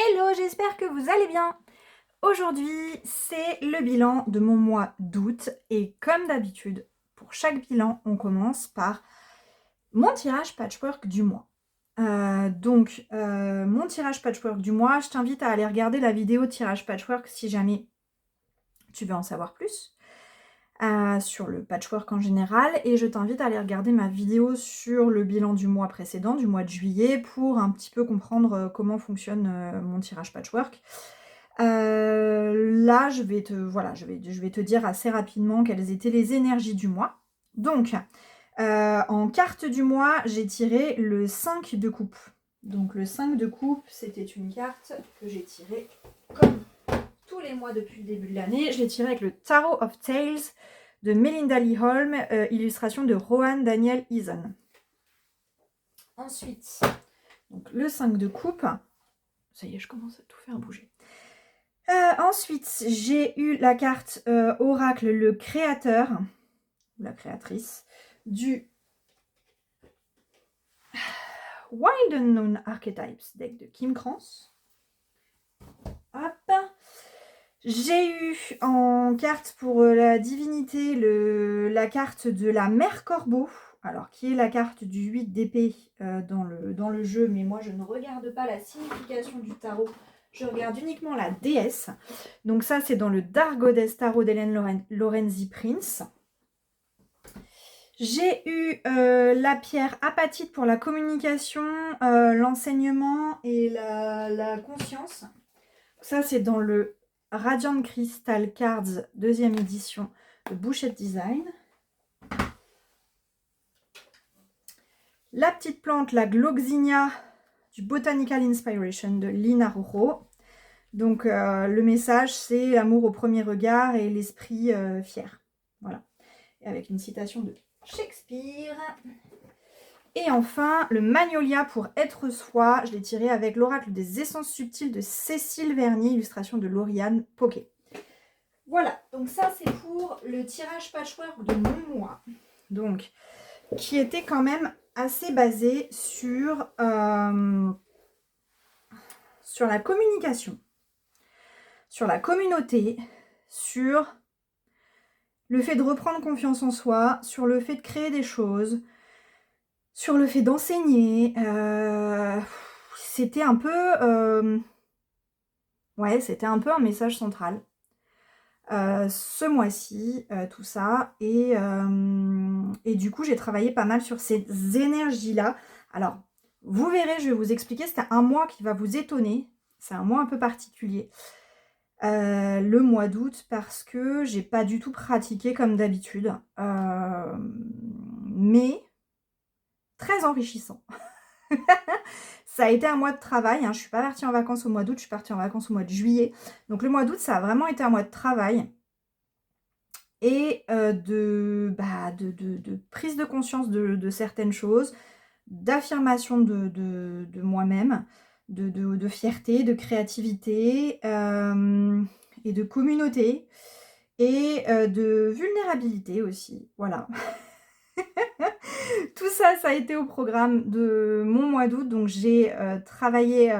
Hello, j'espère que vous allez bien. Aujourd'hui, c'est le bilan de mon mois d'août et comme d'habitude, pour chaque bilan, on commence par mon tirage patchwork du mois. Mon tirage patchwork du mois, je t'invite à aller regarder la vidéo tirage patchwork si jamais tu veux en savoir plus. Sur le patchwork en général, et je t'invite à aller regarder ma vidéo sur le bilan du mois précédent, du mois de juillet, pour un petit peu comprendre comment fonctionne mon tirage patchwork. Là, je vais te dire assez rapidement quelles étaient les énergies du mois. Donc, en carte du mois, j'ai tiré le 5 de coupe. Donc le 5 de coupe, c'était une carte que j'ai tirée comme tous les mois depuis le début de l'année. Je l'ai tiré avec le Tarot of Tales de Melinda Lee Holm, illustration de Rohan Daniel Eason. Ensuite, donc le 5 de coupe. Ça y est, je commence à tout faire bouger. Ensuite, j'ai eu la carte Oracle, le créateur, ou la créatrice, du Wild Unknown Archetypes deck de Kim Krans. Hop. J'ai eu en carte pour la divinité la carte de la mère corbeau, alors qui est la carte du 8 d'épée dans le jeu, mais moi je ne regarde pas la signification du tarot, je regarde uniquement la déesse. Donc ça c'est dans le Dark Goddess Tarot d'Hélène Lorenzi Prince. J'ai eu la pierre apatite pour la communication, l'enseignement et la conscience. Ça c'est dans le Radiant Crystal Cards, deuxième édition de Bouchette Design. La petite plante, la Gloxinia du Botanical Inspiration de Lina Roro. Donc le message, c'est l'amour au premier regard et l'esprit fier. Voilà. Et avec une citation de Shakespeare. Et enfin, le Magnolia pour être soi. Je l'ai tiré avec l'oracle des essences subtiles de Cécile Vernier, illustration de Lauriane Poquet. Voilà, donc ça c'est pour le tirage patchwork de mon mois. Donc, qui était quand même assez basé sur la communication, sur la communauté, sur le fait de reprendre confiance en soi, sur le fait de créer des choses, sur le fait d'enseigner. C'était un peu... c'était un peu un message central. Ce mois-ci, tout ça. Et du coup, j'ai travaillé pas mal sur ces énergies-là. Alors, vous verrez, je vais vous expliquer. C'est un mois qui va vous étonner. C'est un mois un peu particulier. Le mois d'août, parce que j'ai pas du tout pratiqué comme d'habitude. Mais très enrichissant. Ça a été un mois de travail, hein. Je ne suis pas partie en vacances au mois d'août, je suis partie en vacances au mois de juillet. Donc le mois d'août, ça a vraiment été un mois de travail et de prise de conscience de certaines choses, d'affirmation de moi-même, de fierté, de créativité et de communauté et de vulnérabilité aussi. Voilà. Tout ça, ça a été au programme de mon mois d'août. Donc, j'ai travaillé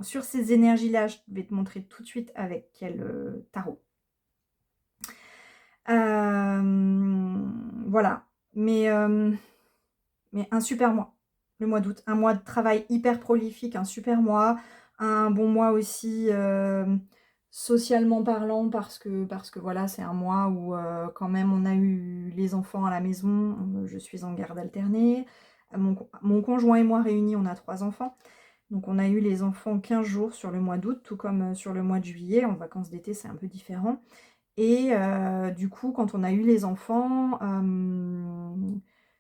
sur ces énergies-là. Je vais te montrer tout de suite avec quel tarot. Voilà. Mais un super mois, le mois d'août. Un mois de travail hyper prolifique, un super mois. Un bon mois aussi socialement parlant parce que voilà, c'est un mois où quand même on a eu les enfants à la maison. Je suis en garde alternée. Mon conjoint et moi réunis, on a 3 enfants. Donc on a eu les enfants 15 jours sur le mois d'août, tout comme sur le mois de juillet. En vacances d'été, c'est un peu différent. Et du coup, quand on a eu les enfants,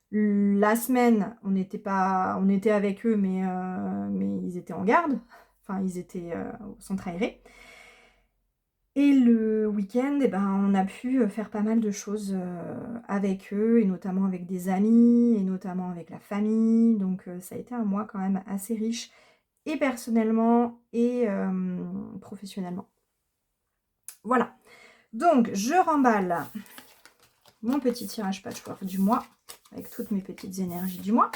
la semaine, on était avec eux, mais ils étaient en garde. Enfin, ils étaient au centre aéré. Et le week-end, on a pu faire pas mal de choses avec eux, et notamment avec des amis, et notamment avec la famille. Donc ça a été un mois quand même assez riche, et personnellement, et professionnellement. Voilà. Donc, je remballe mon petit tirage patchwork du mois, avec toutes mes petites énergies du mois.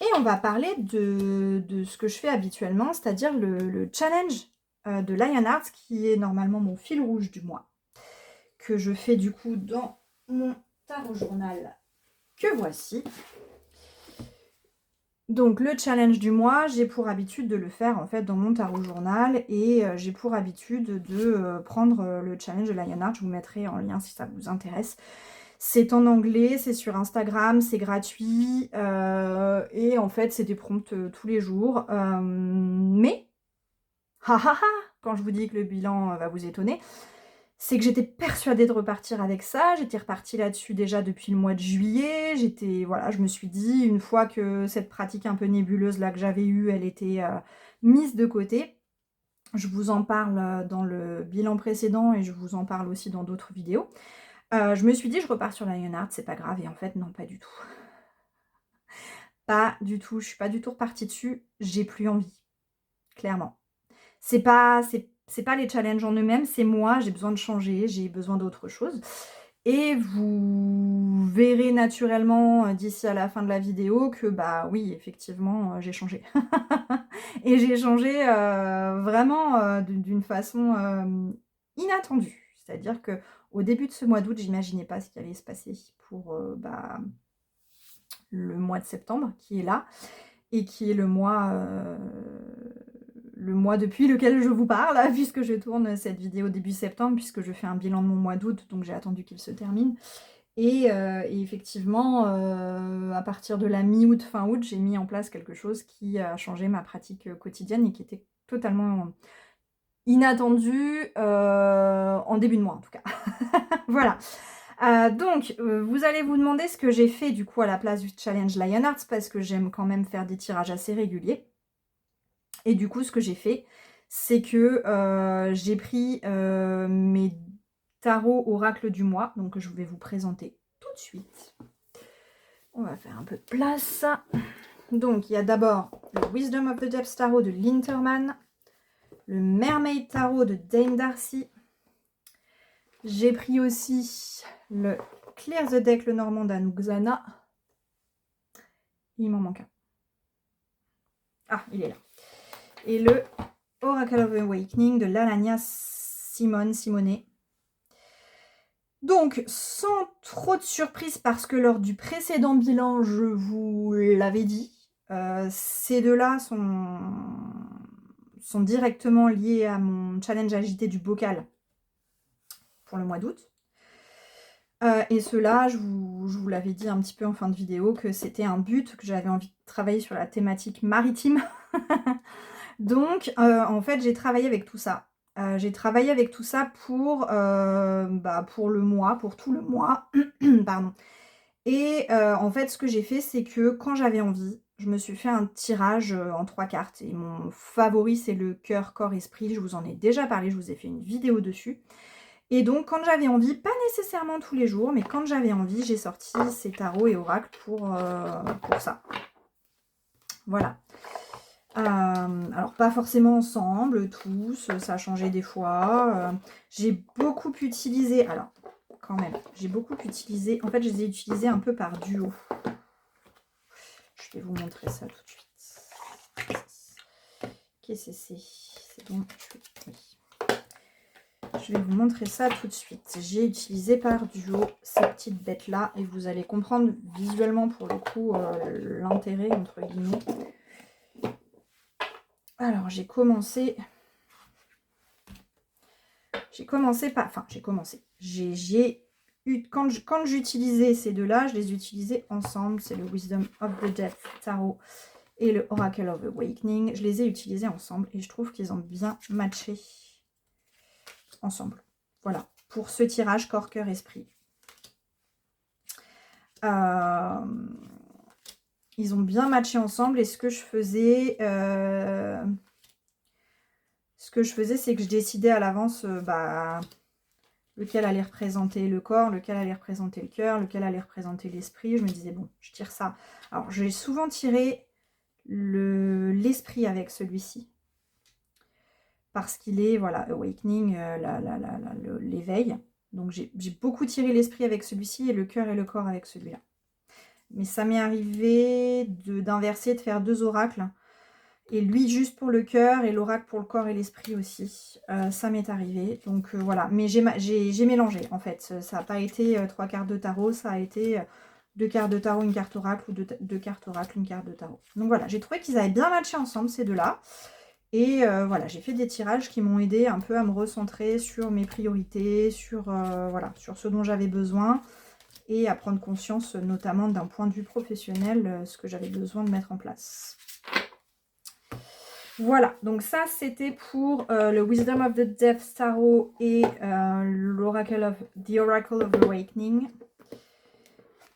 Et on va parler de ce que je fais habituellement, c'est-à-dire le challenge de Lionheart, qui est normalement mon fil rouge du mois, que je fais du coup dans mon tarot journal que voici. Donc le challenge du mois, j'ai pour habitude de le faire en fait dans mon tarot journal et j'ai pour habitude de prendre le challenge de Lionheart. Je vous mettrai en lien si ça vous intéresse. C'est en anglais, c'est sur Instagram, c'est gratuit et en fait c'est des prompts tous les jours. Mais, quand je vous dis que le bilan va vous étonner, c'est que j'étais persuadée de repartir avec ça. J'étais repartie là-dessus déjà depuis le mois de juillet. Voilà, je me suis dit, une fois que cette pratique un peu nébuleuse là que j'avais eue, elle était mise de côté. Je vous en parle dans le bilan précédent et je vous en parle aussi dans d'autres vidéos. Je me suis dit, je repars sur la Lionheart, c'est pas grave. Et en fait, non, pas du tout. Pas du tout. Je suis pas du tout repartie dessus. J'ai plus envie. Clairement. C'est pas les challenges en eux-mêmes, c'est moi, j'ai besoin de changer, j'ai besoin d'autre chose. Et vous verrez naturellement d'ici à la fin de la vidéo que bah oui, effectivement, j'ai changé. Et j'ai changé vraiment d'une façon inattendue. C'est-à-dire que au début de ce mois d'août, j'imaginais pas ce qui allait se passer pour le mois de septembre qui est là et qui est le mois depuis lequel je vous parle, puisque je tourne cette vidéo début septembre, puisque je fais un bilan de mon mois d'août, donc j'ai attendu qu'il se termine. Et effectivement, à partir de la mi-août, fin août, j'ai mis en place quelque chose qui a changé ma pratique quotidienne et qui était totalement inattendu en début de mois en tout cas. Voilà. Donc, vous allez vous demander ce que j'ai fait du coup à la place du challenge Lionheart, parce que j'aime quand même faire des tirages assez réguliers. Et du coup, ce que j'ai fait, c'est que j'ai pris mes tarots oracles du mois, donc je vais vous présenter tout de suite. On va faire un peu de place. Donc, il y a d'abord le Wisdom of the Depths Tarot de Linterman, le Mermaid Tarot de Dame Darcy. J'ai pris aussi le Clear the Deck, le Normand d'Anuxana. Il m'en manque un. Ah, il est là. Et le Oracle of Awakening de Lalania Simone. Donc, sans trop de surprise, parce que lors du précédent bilan, je vous l'avais dit, ces deux-là sont directement liés à mon challenge agité du bocal pour le mois d'août. Et ceux-là, je vous l'avais dit un petit peu en fin de vidéo, que c'était un but, que j'avais envie de travailler sur la thématique maritime. Donc, en fait, j'ai travaillé avec tout ça. J'ai travaillé avec tout ça pour le mois, pour tout le mois. Pardon. Et en fait, ce que j'ai fait, c'est que quand j'avais envie, je me suis fait un tirage en 3 cartes. Et mon favori, c'est le cœur, corps, esprit. Je vous en ai déjà parlé, je vous ai fait une vidéo dessus. Et donc, quand j'avais envie, pas nécessairement tous les jours, mais quand j'avais envie, j'ai sorti ces tarots et oracles pour ça. Voilà. Alors, pas forcément ensemble, tous, ça a changé des fois. J'ai beaucoup utilisé, alors, quand même, j'ai beaucoup utilisé, en fait, je les ai utilisés un peu par duo. Je vais vous montrer ça tout de suite. Qu'est-ce que c'est bon, oui. Je vais vous montrer ça tout de suite. J'ai utilisé par duo ces petites bêtes-là et vous allez comprendre visuellement pour le coup l'intérêt entre guillemets. Alors j'ai commencé par... Enfin j'ai commencé. Quand j'utilisais ces deux-là, je les utilisais ensemble. C'est le Wisdom of the Depths Tarot et le Oracle of Awakening. Je les ai utilisés ensemble et je trouve qu'ils ont bien matché ensemble. Voilà, pour ce tirage corps, cœur, esprit. Ils ont bien matché ensemble et ce que je faisais, c'est que je décidais à l'avance lequel allait représenter le corps, lequel allait représenter le cœur, lequel allait représenter l'esprit. Je me disais, bon, je tire ça. Alors, j'ai souvent tiré l'esprit avec celui-ci. Parce qu'il est, voilà, Awakening, l'éveil. Donc, j'ai beaucoup tiré l'esprit avec celui-ci et le cœur et le corps avec celui-là. Mais ça m'est arrivé d'inverser, de faire deux oracles. Et lui juste pour le cœur et l'oracle pour le corps et l'esprit aussi. Ça m'est arrivé. Donc voilà. Mais j'ai mélangé en fait. Ça n'a pas été 3 cartes de tarot. Ça a été 2 cartes de tarot, une carte oracle ou 2 cartes oracle, une carte de tarot. Donc voilà. J'ai trouvé qu'ils avaient bien matché ensemble ces deux-là. Et voilà. J'ai fait des tirages qui m'ont aidé un peu à me recentrer sur mes priorités, sur, voilà, sur ce dont j'avais besoin. Et à prendre conscience notamment d'un point de vue professionnel, ce que j'avais besoin de mettre en place. Voilà, donc ça c'était pour le Wisdom of the Depths Tarot et The Oracle of Awakening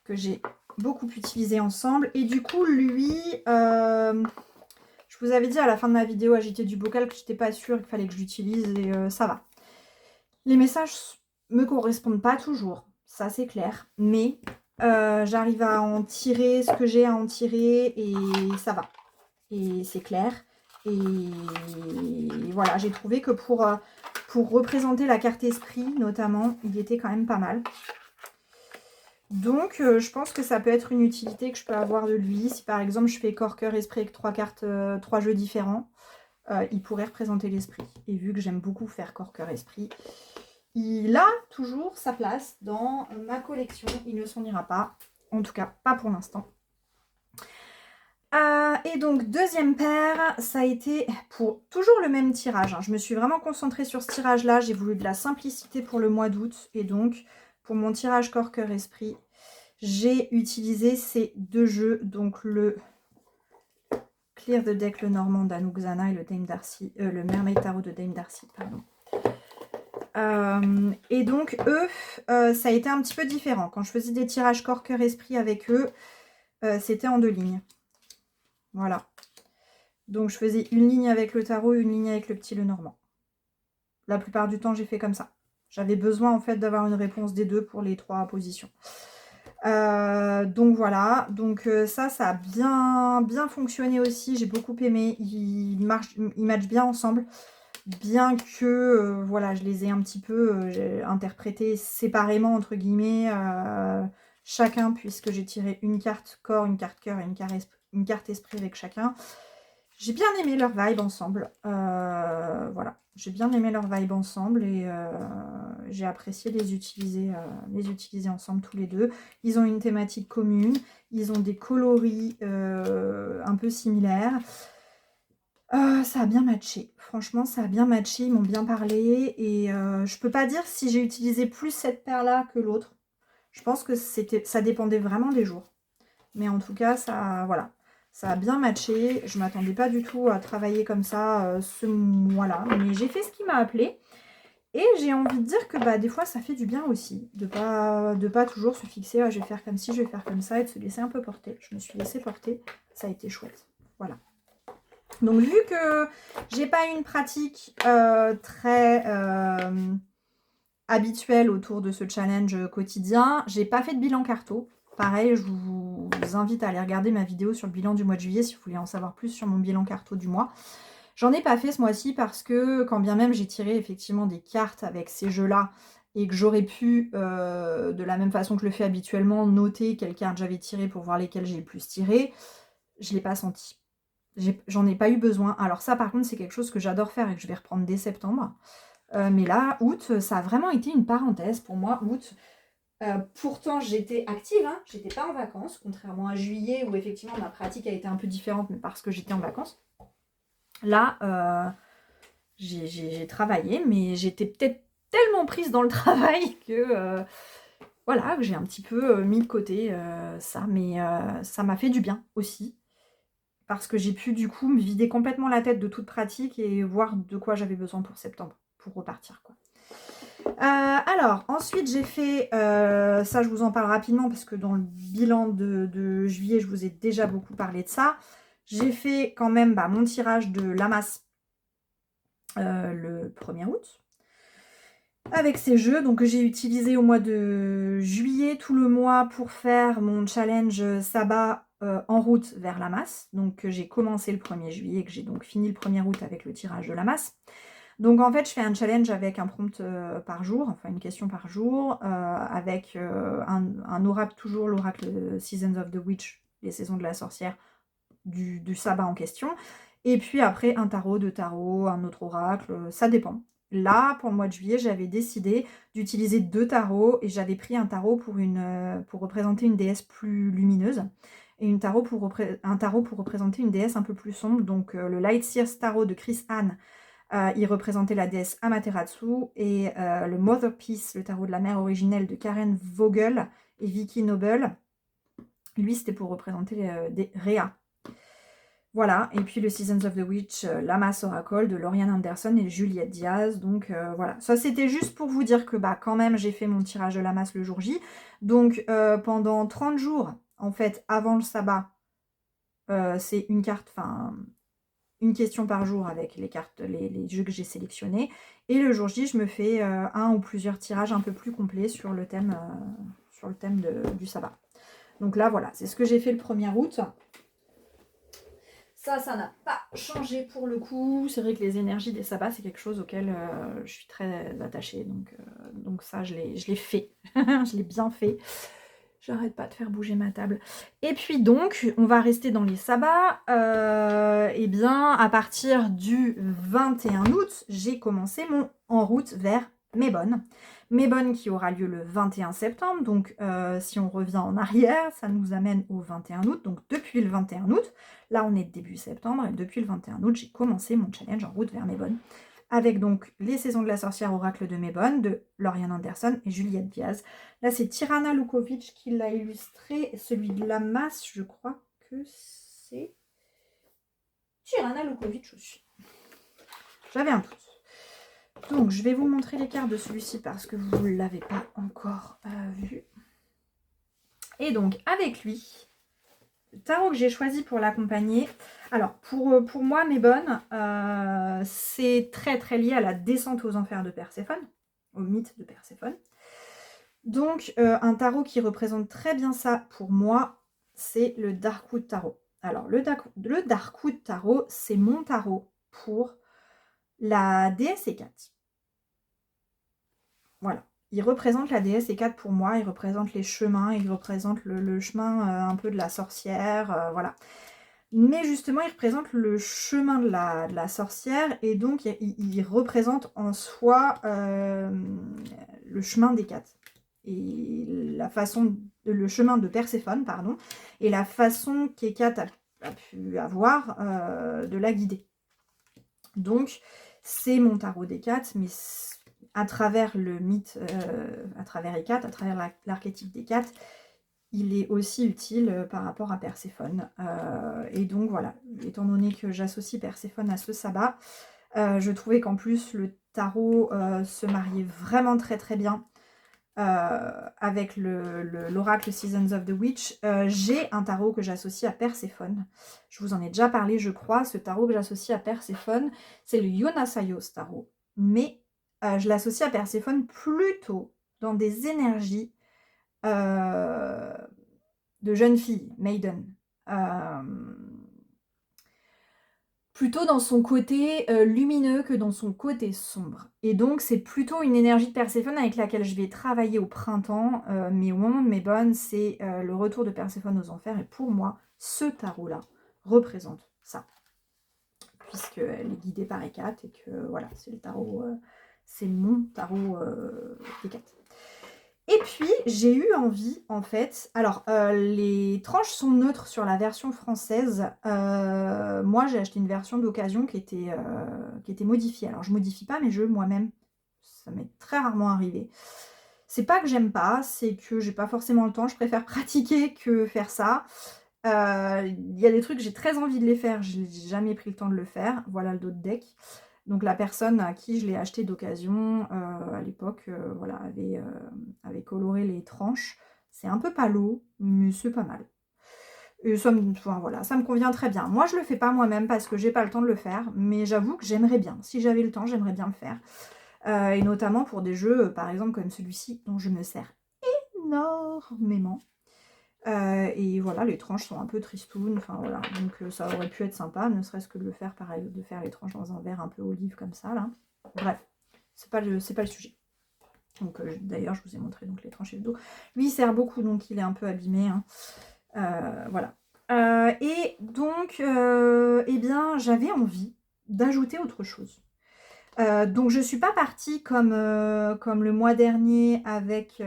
que j'ai beaucoup utilisé ensemble. Et du coup lui, je vous avais dit à la fin de ma vidéo agiter du bocal que j'étais pas sûre qu'il fallait que je l'utilise et ça va. Les messages me correspondent pas toujours, ça c'est clair, mais j'arrive à en tirer ce que j'ai à en tirer et ça va. Et c'est clair. Et voilà, j'ai trouvé que pour représenter la carte esprit, notamment, il était quand même pas mal. Donc, je pense que ça peut être une utilité que je peux avoir de lui. Si par exemple, je fais corps, cœur, esprit avec 3 cartes, 3 jeux différents, il pourrait représenter l'esprit. Et vu que j'aime beaucoup faire corps, cœur, esprit, il a toujours sa place dans ma collection. Il ne s'en ira pas. En tout cas, pas pour l'instant. Et donc, deuxième paire, ça a été pour toujours le même tirage. Je me suis vraiment concentrée sur ce tirage-là. J'ai voulu de la simplicité pour le mois d'août. Et donc, pour mon tirage corps, cœur, esprit, j'ai utilisé ces deux jeux. Donc, le Clear the Deck, le Normand d'Anouk Zana et le Dame Darcy, le Mermaid Tarot de Dame Darcy, pardon. Et donc, eux, ça a été un petit peu différent. Quand je faisais des tirages corps, cœur, esprit avec eux, c'était en 2 lignes. Voilà. Donc je faisais une ligne avec le tarot, une ligne avec le petit Lenormand. La plupart du temps, j'ai fait comme ça. J'avais besoin en fait d'avoir une réponse des deux pour les 3 positions. Donc voilà. Donc ça a bien fonctionné aussi. J'ai beaucoup aimé. Ils matchent bien ensemble. Bien que voilà, je les ai un petit peu interprétés séparément entre guillemets. Chacun, puisque j'ai tiré une carte corps, une carte cœur et une carte esprit avec chacun. J'ai bien aimé leur vibe ensemble. Voilà, j'ai bien aimé leur vibe ensemble et j'ai apprécié les utiliser ensemble tous les deux. Ils ont une thématique commune, ils ont des coloris un peu similaires. Ça a bien matché. Franchement, ça a bien matché. Ils m'ont bien parlé et je peux pas dire si j'ai utilisé plus cette paire-là que l'autre. Je pense que ça dépendait vraiment des jours. Mais en tout cas, voilà. Ça a bien matché. Je ne m'attendais pas du tout à travailler comme ça ce mois-là. Mais j'ai fait ce qui m'a appelé. Et j'ai envie de dire que bah, des fois, ça fait du bien aussi. De pas toujours se fixer, je vais faire comme ci, je vais faire comme ça. Et de se laisser un peu porter. Je me suis laissée porter. Ça a été chouette. Voilà. Donc, vu que j'ai pas une pratique très habituelle autour de ce challenge quotidien, j'ai pas fait de bilan carto. Pareil, je vous invite à aller regarder ma vidéo sur le bilan du mois de juillet si vous voulez en savoir plus sur mon bilan carto du mois. J'en ai pas fait ce mois-ci parce que quand bien même j'ai tiré effectivement des cartes avec ces jeux-là et que j'aurais pu, de la même façon que je le fais habituellement, noter quelles cartes j'avais tirées pour voir lesquelles j'ai le plus tiré, je l'ai pas senti. J'en ai pas eu besoin. Alors ça par contre c'est quelque chose que j'adore faire et que je vais reprendre dès septembre. Mais là, août, ça a vraiment été une parenthèse pour moi, août. Pourtant, j'étais active, hein, j'étais pas en vacances, contrairement à juillet où effectivement ma pratique a été un peu différente, mais parce que j'étais en vacances. Là, j'ai travaillé, mais j'étais peut-être tellement prise dans le travail que voilà, que j'ai un petit peu mis de côté ça, mais ça m'a fait du bien aussi. Parce que j'ai pu du coup me vider complètement la tête de toute pratique et voir de quoi j'avais besoin pour septembre, pour repartir quoi. Alors, ensuite j'ai fait, ça je vous en parle rapidement parce que dans le bilan de juillet, je vous ai déjà beaucoup parlé de ça. J'ai fait quand même mon tirage de Lamas le 1er août. Avec ces jeux, donc que j'ai utilisé au mois de juillet, tout le mois pour faire mon challenge Sabbat en route vers Lamas. Donc j'ai commencé le 1er juillet et que j'ai donc fini le 1er août avec le tirage de Lamas. Donc en fait, je fais un challenge avec un prompt par jour, enfin une question par jour, avec un oracle, toujours l'oracle Seasons of the Witch, les saisons de la sorcière, du sabbat en question. Et puis après, un tarot, deux tarots, un autre oracle, ça dépend. Là, pour le mois de juillet, j'avais décidé d'utiliser 2 tarots et j'avais pris un tarot pour représenter une déesse plus lumineuse et un tarot pour représenter une déesse un peu plus sombre. Donc le Light Seers Tarot de Chris Hahn, il représentait la déesse Amaterasu et le Mother Peace, le tarot de la mère originelle de Karen Vogel et Vicky Noble, lui c'était pour représenter Rhea. Voilà, et puis le Seasons of the Witch, Lamas Oracle de Lauriane Anderson et Juliette Diaz. Donc voilà, ça c'était juste pour vous dire que bah quand même j'ai fait mon tirage de Lamas le jour J. Donc pendant 30 jours, en fait, avant le sabbat, c'est une carte, enfin une question par jour avec les cartes, les jeux que j'ai sélectionnés. Et le jour J, je me fais un ou plusieurs tirages un peu plus complets sur le thème, du sabbat. Donc là, voilà, c'est ce que j'ai fait le 1er août. Ça n'a pas changé pour le coup. C'est vrai que les énergies des sabbats, c'est quelque chose auquel je suis très attachée. Donc ça, je l'ai fait. Je l'ai bien fait. J'arrête pas de faire bouger ma table. Et puis donc, on va rester dans les sabbats. Eh bien, à partir du 21 août, j'ai commencé mon en route vers Mébonne. Mébonne qui aura lieu le 21 septembre. Donc, si on revient en arrière, ça nous amène au 21 août. Donc, depuis le 21 août, là, on est début septembre. Et depuis le 21 août, j'ai commencé mon challenge en route vers Mébonne. Avec donc les saisons de la sorcière oracle de Mébonne, de Lauriane Anderson et Juliette Diaz. Là, c'est Tirana Lukovic qui l'a illustré. Celui de Lamas, je crois que c'est Tirana Lukovic aussi. J'avais un doute. Donc, je vais vous montrer les cartes de celui-ci parce que vous ne l'avez pas encore vu. Et donc, avec lui, le tarot que j'ai choisi pour l'accompagner. Alors, pour moi, Mébonne, c'est très très lié à la descente aux enfers de Perséphone, au mythe de Perséphone. Donc, un tarot qui représente très bien ça pour moi, c'est le Darkwood Tarot. Alors, le Darkwood Tarot, c'est mon tarot pour la déesse Hécate. Voilà. Il représente la déesse Hécate pour moi, il représente les chemins, il représente le chemin un peu de la sorcière, voilà. Mais justement, il représente le chemin de la sorcière, et donc il représente en soi le chemin d'Hécate. Et le chemin de Perséphone, pardon, et la façon qu'Hécate a pu avoir de la guider. Donc, c'est mon tarot d'Hécate, mais à travers le mythe, à travers Hécate, à travers l'archétype d'Hécate, il est aussi utile par rapport à Perséphone. Et donc voilà, étant donné que j'associe Perséphone à ce sabbat, je trouvais qu'en plus le tarot se mariait vraiment très très bien avec l'oracle Seasons of the Witch. J'ai un tarot que j'associe à Perséphone. Je vous en ai déjà parlé, je crois. Ce tarot que j'associe à Perséphone, c'est le Ionassaios tarot. Mais je l'associe à Perséphone plutôt dans des énergies de jeune fille, maiden. Plutôt dans son côté lumineux que dans son côté sombre. Et donc, c'est plutôt une énergie de Perséphone avec laquelle je vais travailler au printemps, mais au moment de Mébonne, c'est le retour de Perséphone aux enfers. Et pour moi, ce tarot-là représente ça. Puisqu'elle est guidée par Hécate et que, voilà, c'est le tarot, c'est mon tarot Hécate. Et puis, j'ai eu envie, en fait... Alors, les tranches sont neutres sur la version française. Moi, j'ai acheté une version d'occasion qui était modifiée. Alors, je modifie pas mes jeux moi-même. Ça m'est très rarement arrivé. C'est pas que j'aime pas, c'est que j'ai pas forcément le temps. Je préfère pratiquer que faire ça. Il y a des trucs, j'ai très envie de les faire. Je n'ai jamais pris le temps de le faire. Voilà le dos de deck. Donc la personne à qui je l'ai acheté d'occasion à l'époque, voilà, avait coloré les tranches. C'est un peu palo, mais c'est pas mal. Et ça me convient très bien. Moi, je le fais pas moi-même parce que j'ai pas le temps de le faire, mais j'avoue que j'aimerais bien. Si j'avais le temps, j'aimerais bien le faire. Et notamment pour des jeux, par exemple, comme celui-ci, dont je me sers énormément. Et voilà, les tranches sont un peu tristounes, enfin voilà, donc ça aurait pu être sympa, ne serait-ce que de le faire pareil, de faire les tranches dans un verre un peu olive comme ça, là. Bref, c'est pas le sujet. Donc d'ailleurs, je vous ai montré donc les tranches et le dos. Lui, il sert beaucoup, donc il est un peu abîmé, hein. Voilà. Et donc, eh bien, j'avais envie d'ajouter autre chose. Donc je ne suis pas partie comme le mois dernier avec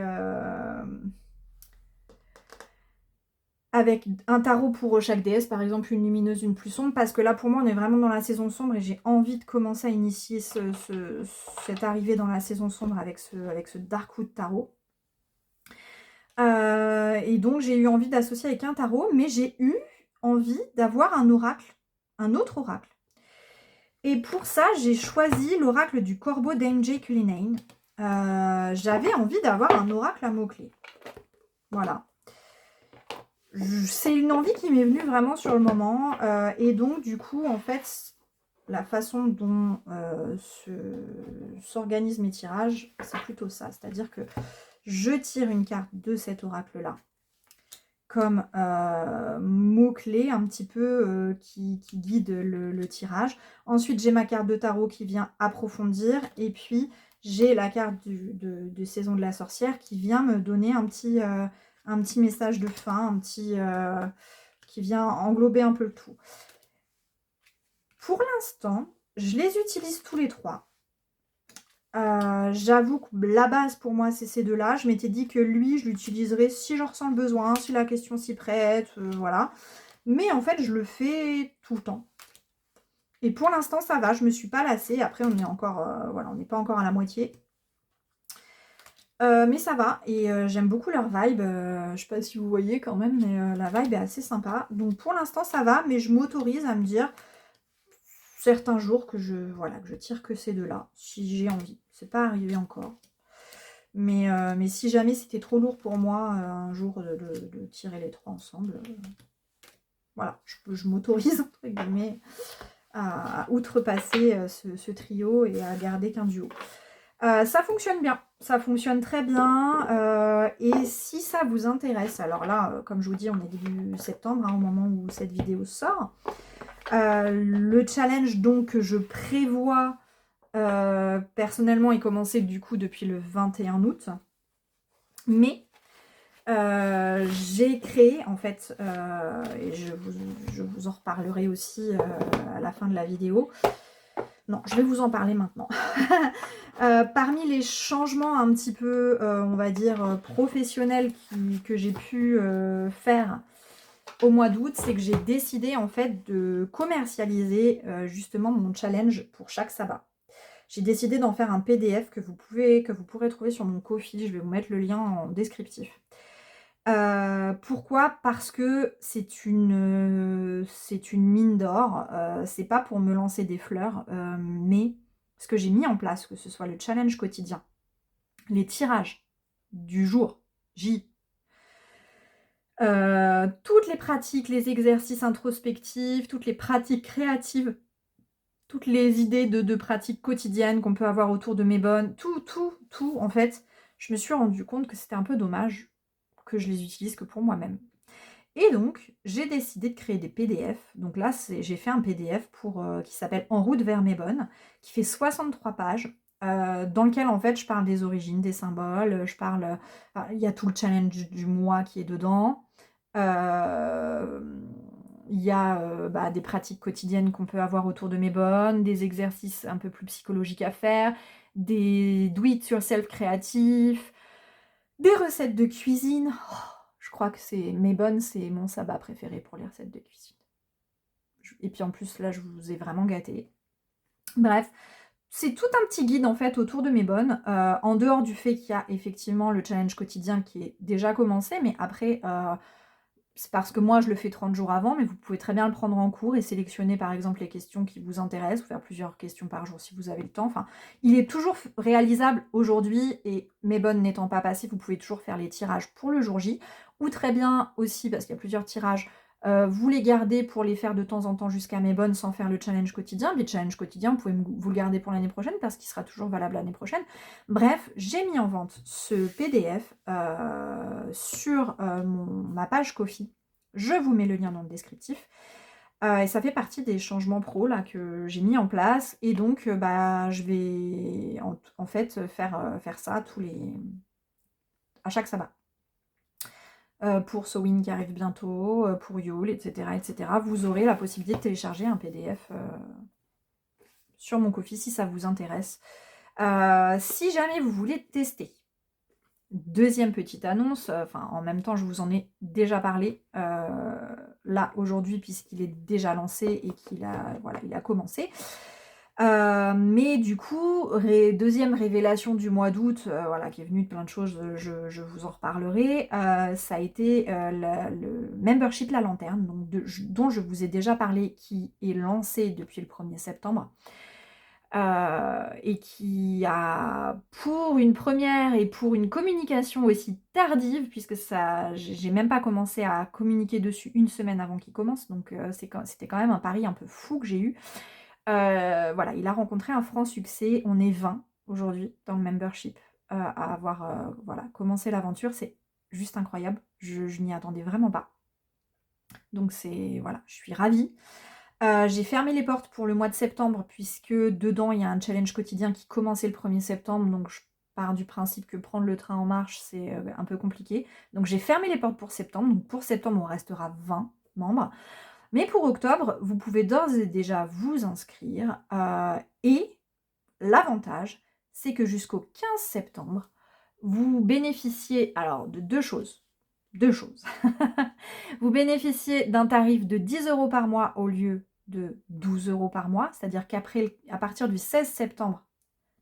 un tarot pour chaque déesse, par exemple une lumineuse, une plus sombre, parce que là pour moi on est vraiment dans la saison sombre et j'ai envie de commencer à initier cette arrivée dans la saison sombre avec ce Darkwood tarot. Et donc j'ai eu envie d'associer avec un tarot, mais j'ai eu envie d'avoir un oracle, un autre oracle. Et pour ça, j'ai choisi l'oracle du corbeau d'M.J. Cullinane. J'avais envie d'avoir un oracle à mots-clés. Voilà. C'est une envie qui m'est venue vraiment sur le moment. Et donc, du coup, en fait, la façon dont s'organisent mes tirages, c'est plutôt ça. C'est-à-dire que je tire une carte de cet oracle-là comme mot-clé un petit peu qui guide le tirage. Ensuite, j'ai ma carte de tarot qui vient approfondir. Et puis, j'ai la carte de Saison de la Sorcière qui vient me donner un petit message de fin, qui vient englober un peu le tout. Pour l'instant, je les utilise tous les trois. J'avoue que la base pour moi c'est ces deux-là. Je m'étais dit que lui je l'utiliserais si j'en ressens le besoin, si la question s'y prête, voilà. Mais en fait je le fais tout le temps. Et pour l'instant ça va, je me suis pas lassée. Après on est encore, voilà, on n'est pas encore à la moitié. Mais ça va et j'aime beaucoup leur vibe. Je sais pas si vous voyez quand même, mais la vibe est assez sympa. Donc pour l'instant ça va, mais je m'autorise à me dire certains jours que je tire que ces deux-là, si j'ai envie. C'est pas arrivé encore. Mais si jamais c'était trop lourd pour moi un jour de tirer les trois ensemble, voilà, je m'autorise entre guillemets à outrepasser ce trio et à garder qu'un duo. Ça fonctionne bien, ça fonctionne très bien. Et si ça vous intéresse, alors là, comme je vous dis, on est début septembre, hein, au moment où cette vidéo sort. Le challenge donc que je prévois personnellement est commencé du coup depuis le 21 août. Mais j'ai créé en fait, et je vous en reparlerai aussi à la fin de la vidéo. Non, je vais vous en parler maintenant. Parmi les changements un petit peu, on va dire, professionnels que j'ai pu faire au mois d'août, c'est que j'ai décidé en fait de commercialiser justement mon challenge pour chaque sabbat. J'ai décidé d'en faire un PDF que vous pourrez trouver sur mon Ko-fi. Je vais vous mettre le lien en descriptif. Pourquoi? Parce que c'est une mine d'or. C'est pas pour me lancer des fleurs, mais ce que j'ai mis en place, que ce soit le challenge quotidien, les tirages du jour J, toutes les pratiques, les exercices introspectifs, toutes les pratiques créatives, toutes les idées de pratiques quotidiennes qu'on peut avoir autour de mes bonnes, tout, en fait, je me suis rendu compte que c'était un peu dommage que je les utilise que pour moi-même. Et donc, j'ai décidé de créer des PDF. Donc là, j'ai fait un PDF qui s'appelle En route vers mes bonnes, qui fait 63 pages, dans lequel, en fait, je parle des origines, des symboles, il y a tout le challenge du mois qui est dedans. Il y a des pratiques quotidiennes qu'on peut avoir autour de mes bonnes, des exercices un peu plus psychologiques à faire, des do-it-yourself créatifs, des recettes de cuisine. Oh, je crois que mes bonnes, c'est mon sabbat préféré pour les recettes de cuisine. Et puis en plus, là, je vous ai vraiment gâté. Bref, c'est tout un petit guide en fait autour de mes bonnes, en dehors du fait qu'il y a effectivement le challenge quotidien qui est déjà commencé, mais après, c'est parce que moi je le fais 30 jours avant, mais vous pouvez très bien le prendre en cours et sélectionner par exemple les questions qui vous intéressent, ou faire plusieurs questions par jour si vous avez le temps. Enfin, il est toujours réalisable aujourd'hui, et mes bonnes n'étant pas passées, vous pouvez toujours faire les tirages pour le jour J, ou très bien aussi, parce qu'il y a plusieurs tirages, vous les gardez pour les faire de temps en temps jusqu'à mes bonnes sans faire le challenge quotidien. Les challenges quotidiens, vous pouvez vous le garder pour l'année prochaine parce qu'il sera toujours valable l'année prochaine. Bref, j'ai mis en vente ce PDF sur ma page Ko-fi. Je vous mets le lien dans le descriptif. Et ça fait partie des changements pro là, que j'ai mis en place. Et donc, je vais en fait faire ça à chaque sabbat. pour Sewing qui arrive bientôt, pour Yule, etc., etc. Vous aurez la possibilité de télécharger un PDF sur mon Ko-fi si ça vous intéresse. Si jamais vous voulez tester, deuxième petite annonce, en même temps je vous en ai déjà parlé là aujourd'hui puisqu'il est déjà lancé et qu'il a, voilà, il a commencé. Mais du coup, deuxième révélation du mois d'août, voilà, qui est venue de plein de choses, je vous en reparlerai, ça a été le membership La Lanterne, donc dont je vous ai déjà parlé, qui est lancé depuis le 1er septembre. Et qui a, pour une première et pour une communication aussi tardive, puisque ça, j'ai même pas commencé à communiquer dessus une semaine avant qu'il commence, donc c'était quand même un pari un peu fou que j'ai eu. Voilà, il a rencontré un franc succès, on est 20 aujourd'hui dans le membership à avoir voilà, commencé l'aventure, c'est juste incroyable, je n'y attendais vraiment pas. Donc voilà, je suis ravie. J'ai fermé les portes pour le mois de septembre puisque dedans il y a un challenge quotidien qui commençait le 1er septembre, donc je pars du principe que prendre le train en marche c'est un peu compliqué. Donc j'ai fermé les portes pour septembre, donc pour septembre on restera 20 membres. Mais pour octobre, vous pouvez d'ores et déjà vous inscrire et l'avantage c'est que jusqu'au 15 septembre, vous bénéficiez alors de deux choses. Vous bénéficiez d'un tarif de 10 € par mois au lieu de 12 € par mois, c'est-à-dire qu'à partir du 16 septembre,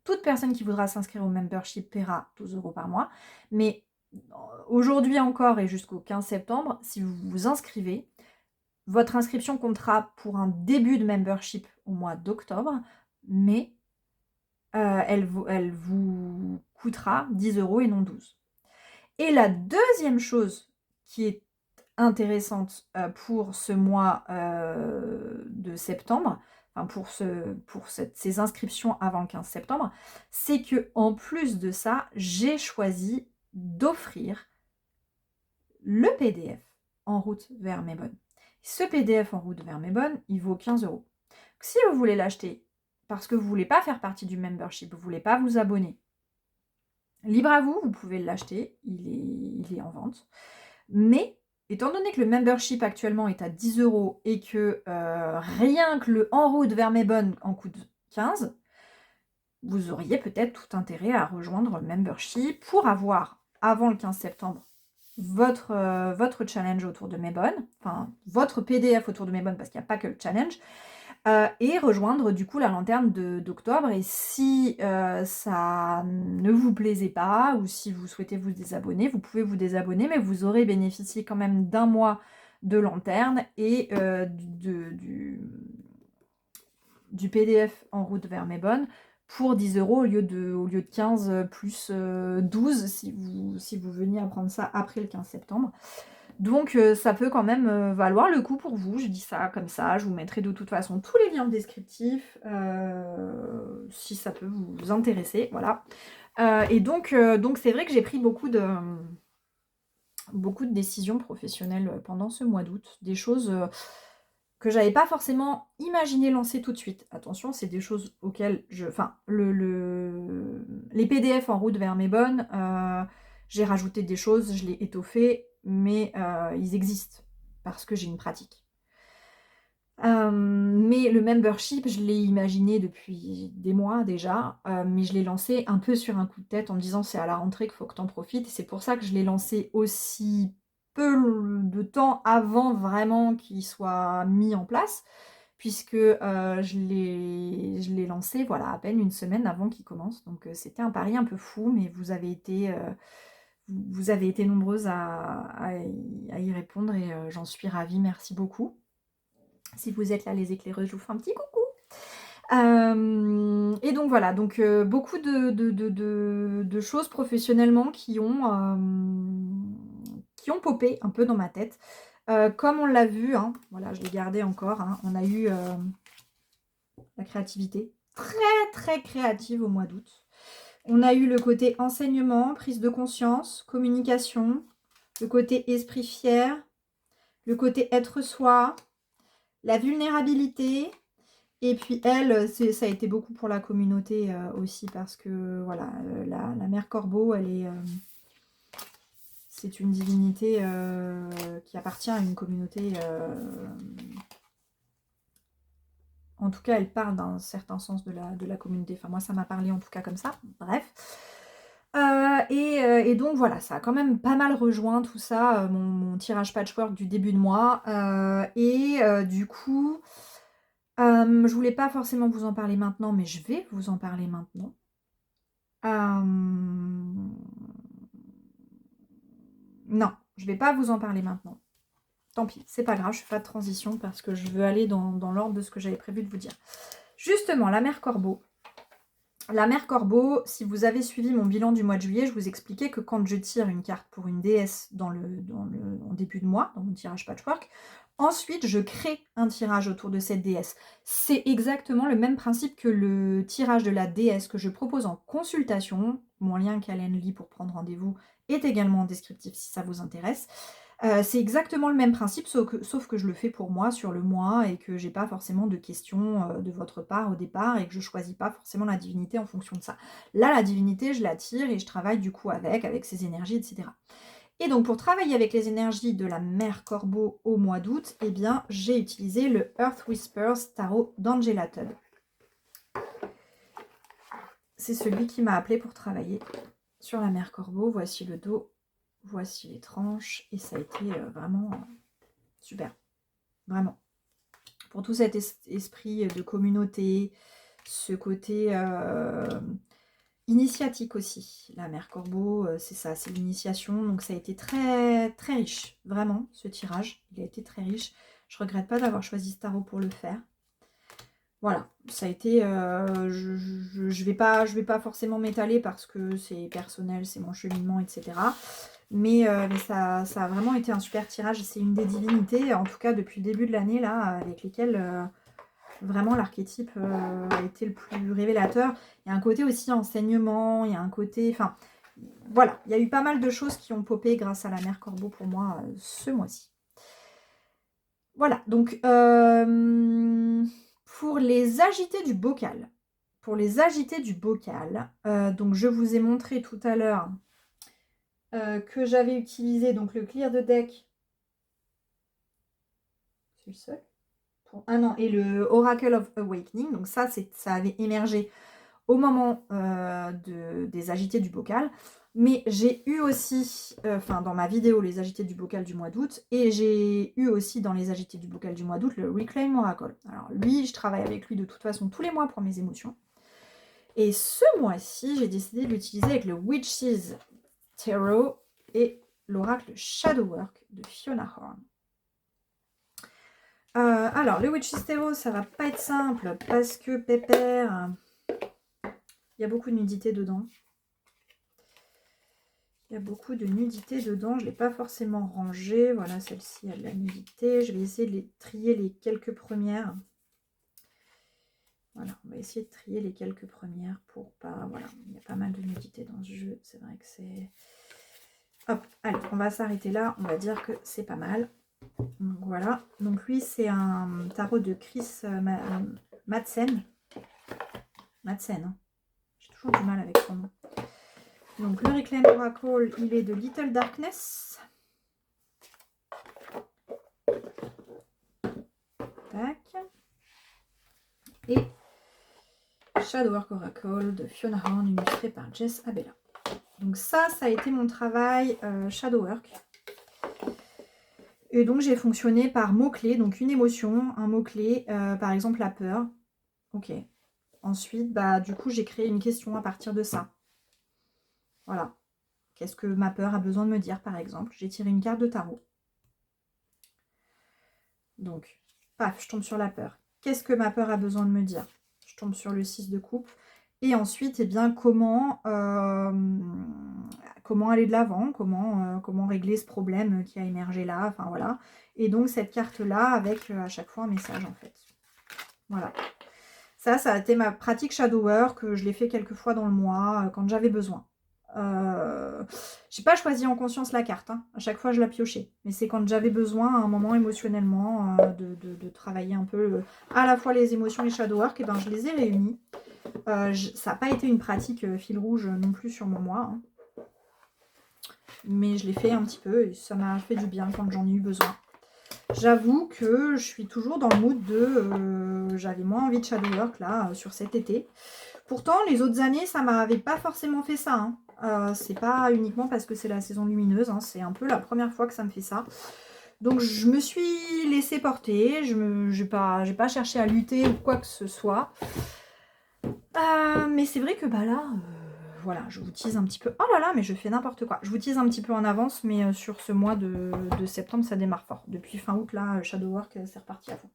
toute personne qui voudra s'inscrire au membership paiera 12 € par mois. Mais aujourd'hui encore et jusqu'au 15 septembre, si vous vous inscrivez, votre inscription comptera pour un début de membership au mois d'octobre, mais elle vous coûtera 10 € et non 12. Et la deuxième chose qui est intéressante pour ce mois de septembre, enfin pour ces inscriptions avant le 15 septembre, c'est que en plus de ça, j'ai choisi d'offrir le PDF en route vers mes bonnes. Ce PDF en route vers mes bonnes, il vaut 15 €. Si vous voulez l'acheter parce que vous ne voulez pas faire partie du membership, vous ne voulez pas vous abonner, libre à vous, vous pouvez l'acheter, il est en vente. Mais étant donné que le membership actuellement est à 10 € et que rien que le en route vers mes bonnes en coûte 15, vous auriez peut-être tout intérêt à rejoindre le membership pour avoir, avant le 15 septembre, votre challenge autour de mes bonnes, enfin votre PDF autour de mes bonnes, parce qu'il n'y a pas que le challenge, et rejoindre du coup la lanterne d'octobre. Et si ça ne vous plaisait pas ou si vous souhaitez vous désabonner, vous pouvez vous désabonner, mais vous aurez bénéficié quand même d'un mois de lanterne et du PDF en route vers mes bonnes pour 10 € au lieu de 15 plus 12 si vous veniez à prendre ça après le 15 septembre. Donc ça peut quand même valoir le coup pour vous, je dis ça comme ça, je vous mettrai de toute façon tous les liens descriptifs si ça peut vous intéresser, voilà. Et donc c'est vrai que j'ai pris beaucoup de décisions professionnelles pendant ce mois d'août, des choses que j'avais pas forcément imaginé lancer tout de suite. Attention, c'est des choses auxquelles les PDF en route vers mes bonnes, j'ai rajouté des choses, je l'ai étoffé, mais ils existent parce que j'ai une pratique. Mais le membership, je l'ai imaginé depuis des mois déjà, mais je l'ai lancé un peu sur un coup de tête en me disant c'est à la rentrée qu'il faut que t'en profites. C'est pour ça que je l'ai lancé aussi peu de temps avant vraiment qu'il soit mis en place, puisque je l'ai lancé voilà, à peine une semaine avant qu'il commence. Donc c'était un pari un peu fou, mais vous avez été nombreuses à y répondre et j'en suis ravie, merci beaucoup. Si vous êtes là, les éclaireuses, je vous fais un petit coucou. Et donc voilà, donc beaucoup de choses professionnellement qui ont popé un peu dans ma tête. Comme on l'a vu, hein, voilà, je l'ai gardé encore, hein, on a eu la créativité très très créative au mois d'août. On a eu le côté enseignement, prise de conscience, communication, le côté esprit fier, le côté être soi, la vulnérabilité. Et puis elle, ça a été beaucoup pour la communauté aussi parce que voilà, la mère Corbeau, elle est C'est une divinité qui appartient à une communauté. En tout cas, elle parle d'un certain sens de la communauté. Enfin, moi, ça m'a parlé en tout cas comme ça. Bref. Et donc, voilà, ça a quand même pas mal rejoint tout ça, mon tirage patchwork du début de mois. Du coup, je voulais pas forcément vous en parler maintenant, mais je vais vous en parler maintenant. Non, je vais pas vous en parler maintenant. Tant pis, c'est pas grave, je fais pas de transition parce que je veux aller dans l'ordre de ce que j'avais prévu de vous dire. Justement, la mère Corbeau. La mère Corbeau, si vous avez suivi mon bilan du mois de juillet, je vous expliquais que quand je tire une carte pour une déesse en début de mois, dans mon tirage patchwork, ensuite je crée un tirage autour de cette déesse. C'est exactement le même principe que le tirage de la déesse que je propose en consultation. Mon lien Calendly pour prendre rendez-vous est également descriptif si ça vous intéresse. C'est exactement le même principe, sauf que je le fais pour moi sur le mois et que j'ai pas forcément de questions de votre part au départ et que je choisis pas forcément la divinité en fonction de ça. Là, la divinité, je la tire et je travaille du coup avec ses énergies, etc. Et donc, pour travailler avec les énergies de la mère Corbeau au mois d'août, eh bien, j'ai utilisé le Earth Whispers Tarot d'Angela Tubb. C'est celui qui m'a appelé pour travailler sur la mère Corbeau. Voici le dos. Voici les tranches et ça a été vraiment super, vraiment. Pour tout cet esprit de communauté, ce côté initiatique aussi. La mère Corbeau, c'est ça, c'est l'initiation. Donc ça a été très très riche, vraiment, ce tirage. Il a été très riche. Je regrette pas d'avoir choisi ce tarot pour le faire. Voilà, ça a été... je vais pas forcément m'étaler parce que c'est personnel, c'est mon cheminement, etc. Mais ça a vraiment été un super tirage. C'est une des divinités, en tout cas depuis le début de l'année, là, avec lesquelles vraiment l'archétype a été le plus révélateur. Il y a un côté aussi enseignement, il y a un côté... Enfin, voilà, il y a eu pas mal de choses qui ont popé grâce à la mère Corbeau pour moi ce mois-ci. Voilà, donc... pour les agités du bocal, donc je vous ai montré tout à l'heure que j'avais utilisé donc le clear de deck, c'est le seul, et le Oracle of Awakening, donc ça avait émergé au moment des agités du bocal, mais j'ai eu aussi, dans ma vidéo les agités du bocal du mois d'août, et j'ai eu aussi dans les agités du bocal du mois d'août le Reclaim Oracle. Alors lui, je travaille avec lui de toute façon tous les mois pour mes émotions, et ce mois-ci, j'ai décidé de l'utiliser avec le Witch's Tarot et l'oracle Shadowwork de Fiona Horn. Alors, le Witch's Tarot, ça va pas être simple parce que Pépère, il y a beaucoup de nudité dedans. Il y a beaucoup de nudité dedans. Je ne l'ai pas forcément rangée. Voilà, celle-ci a de la nudité. Je vais essayer de les trier les quelques premières. Voilà, on va essayer de trier les quelques premières pour pas... Voilà, il y a pas mal de nudité dans ce jeu. C'est vrai que c'est... Hop, allez, on va s'arrêter là. On va dire que c'est pas mal. Donc, voilà. Donc lui, c'est un tarot de Chris Madsen. Madsen, hein. J'ai toujours du mal avec son nom. Donc le Reclaim Oracle, il est de Little Darkness. Tac. Et Shadowwork Oracle de Fiona Horn, illustré par Jess Abella. Donc ça a été mon travail Shadowwork. Et donc j'ai fonctionné par mots-clés, donc une émotion, un mot-clé, par exemple la peur. Ok. Ensuite, du coup, j'ai créé une question à partir de ça. Voilà. Qu'est-ce que ma peur a besoin de me dire, par exemple? J'ai tiré une carte de tarot. Donc, paf, je tombe sur la peur. Qu'est-ce que ma peur a besoin de me dire? Je tombe sur le 6 de coupe. Et ensuite, eh bien, comment aller de l'avant, comment régler ce problème qui a émergé là, enfin voilà. Et donc, cette carte-là, avec à chaque fois un message, en fait. Voilà. Ça a été ma pratique Shadowwork, je l'ai fait quelques fois dans le mois, quand j'avais besoin. J'ai pas choisi en conscience la carte, hein. À chaque fois je la piochais, mais c'est quand j'avais besoin à un moment émotionnellement de travailler un peu à la fois les émotions et Shadowwork, et ben je les ai réunis. Ça n'a pas été une pratique fil rouge non plus sur mon mois, hein. mais je l'ai fait un petit peu et ça m'a fait du bien quand j'en ai eu besoin. J'avoue que je suis toujours dans le mood de... j'avais moins envie de shadow work là, sur cet été. Pourtant, les autres années, ça m'avait pas forcément fait ça. Hein. C'est pas uniquement parce que c'est la saison lumineuse, hein, c'est un peu la première fois que ça me fait ça. Donc je me suis laissée porter, j'ai pas cherché à lutter ou quoi que ce soit. Mais c'est vrai que bah là, voilà, je vous tease un petit peu. Oh là là, mais je fais n'importe quoi. Je vous tease un petit peu en avance, mais sur ce mois de septembre, ça démarre fort. Depuis fin août, là, Shadow Work, c'est reparti à fond.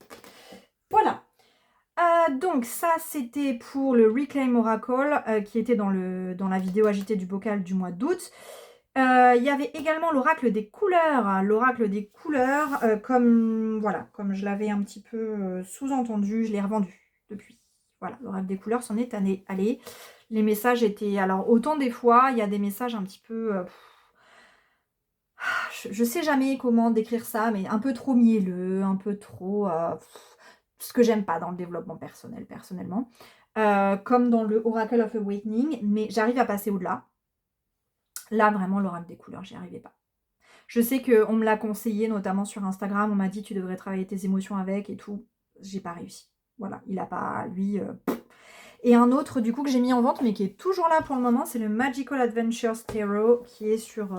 Voilà. Donc ça, c'était pour le Reclaim Oracle, qui était dans la vidéo agitée du bocal du mois d'août. Il y avait également l'oracle des couleurs. Hein. L'oracle des couleurs, comme je l'avais un petit peu sous-entendu, je l'ai revendu depuis. Voilà, l'oracle des couleurs s'en est allé. Les messages étaient... Alors, autant des fois, il y a des messages un petit peu... je sais jamais comment décrire ça, mais un peu trop mielleux, un peu trop... ce que j'aime pas dans le développement personnel, personnellement. Comme dans le Oracle of Awakening, mais j'arrive à passer au-delà. Là, vraiment, l'oracle des couleurs, j'y arrivais pas. Je sais qu'on me l'a conseillé, notamment sur Instagram, on m'a dit tu devrais travailler tes émotions avec et tout. J'ai pas réussi. Voilà, il a pas, lui... Et un autre, du coup, que j'ai mis en vente, mais qui est toujours là pour le moment, c'est le Magical Adventures Tarot, qui est sur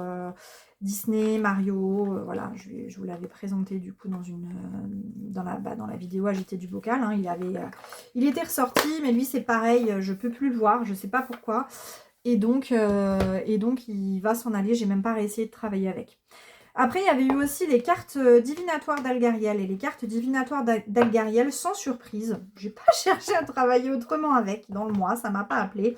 Disney, Mario. Voilà, je vous l'avais présenté, du coup, dans la vidéo agitée du bocal. Hein, il était ressorti, mais lui, c'est pareil, je peux plus le voir, je sais pas pourquoi. Et donc il va s'en aller, j'ai même pas réessayé de travailler avec. Après, il y avait eu aussi les cartes divinatoires d'Algariel. Et les cartes divinatoires d'Algariel, sans surprise, j'ai pas cherché à travailler autrement avec dans le mois, ça m'a pas appelé.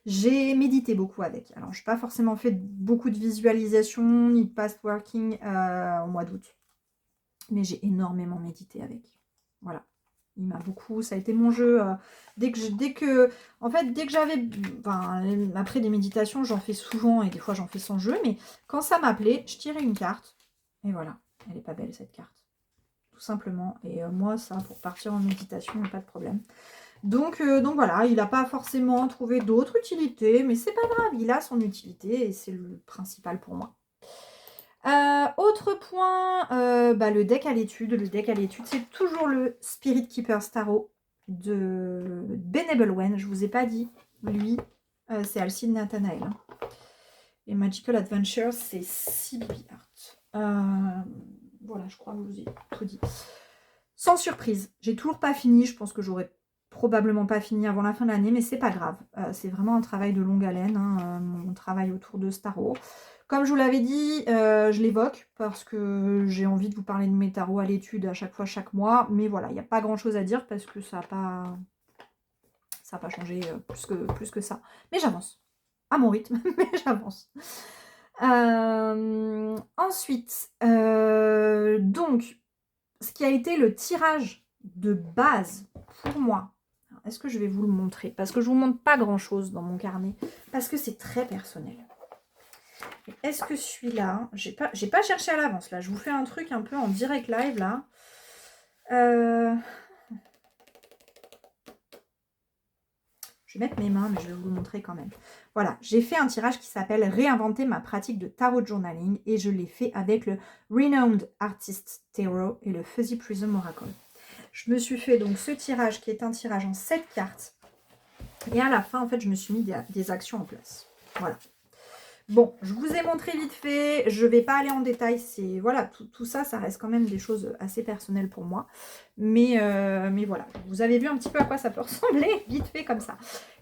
J'ai médité beaucoup avec. Alors, je n'ai pas forcément fait beaucoup de visualisation ni de past working au mois d'août. Mais j'ai énormément médité avec. Voilà. Il m'a beaucoup... Ça a été mon jeu. Dès que j'avais... Enfin, après des méditations, j'en fais souvent et des fois, j'en fais sans jeu. Mais quand ça m'appelait, je tirais une carte. Et voilà. Elle est pas belle, cette carte. Tout simplement. Et moi, ça, pour partir en méditation, pas de problème. Donc voilà, il n'a pas forcément trouvé d'autres utilités. Mais c'est pas grave, il a son utilité et c'est le principal pour moi. Autre point, le deck à l'étude. Le deck à l'étude, c'est toujours le Spirit Keeper's Tarot de Benevolwen. Je vous ai pas dit, lui, c'est Alcide Nathanael. Hein. Et Magical Adventures, c'est CBB Art. Voilà, je crois que je vous ai tout dit. Sans surprise, j'ai toujours pas fini. Je pense que j'aurais probablement pas fini avant la fin de l'année, mais c'est pas grave. C'est vraiment un travail de longue haleine, hein, mon travail autour de ce tarot. Comme je vous l'avais dit, je l'évoque parce que j'ai envie de vous parler de mes tarots à l'étude à chaque fois, chaque mois. Mais voilà, il n'y a pas grand-chose à dire parce que ça n'a pas changé plus que ça. Mais j'avance. À mon rythme, mais j'avance. Ensuite, donc, ce qui a été le tirage de base pour moi. Est-ce que je vais vous le montrer? Parce que je ne vous montre pas grand-chose dans mon carnet. Parce que c'est très personnel. Est-ce que celui-là... J'ai pas cherché à l'avance, là. Je vous fais un truc un peu en direct live, là. Je vais mettre mes mains, mais je vais vous le montrer quand même. Voilà, j'ai fait un tirage qui s'appelle « Réinventer ma pratique de tarot journaling » et je l'ai fait avec le Renowned Artist Tarot et le Fuzzy Prism Oracle. Je me suis fait donc ce tirage qui est un tirage en 7 cartes. Et à la fin, en fait, je me suis mis des actions en place. Voilà. Bon, je vous ai montré vite fait. Je ne vais pas aller en détail. Voilà, tout ça, ça reste quand même des choses assez personnelles pour moi. Mais voilà, vous avez vu un petit peu à quoi ça peut ressembler, vite fait comme ça.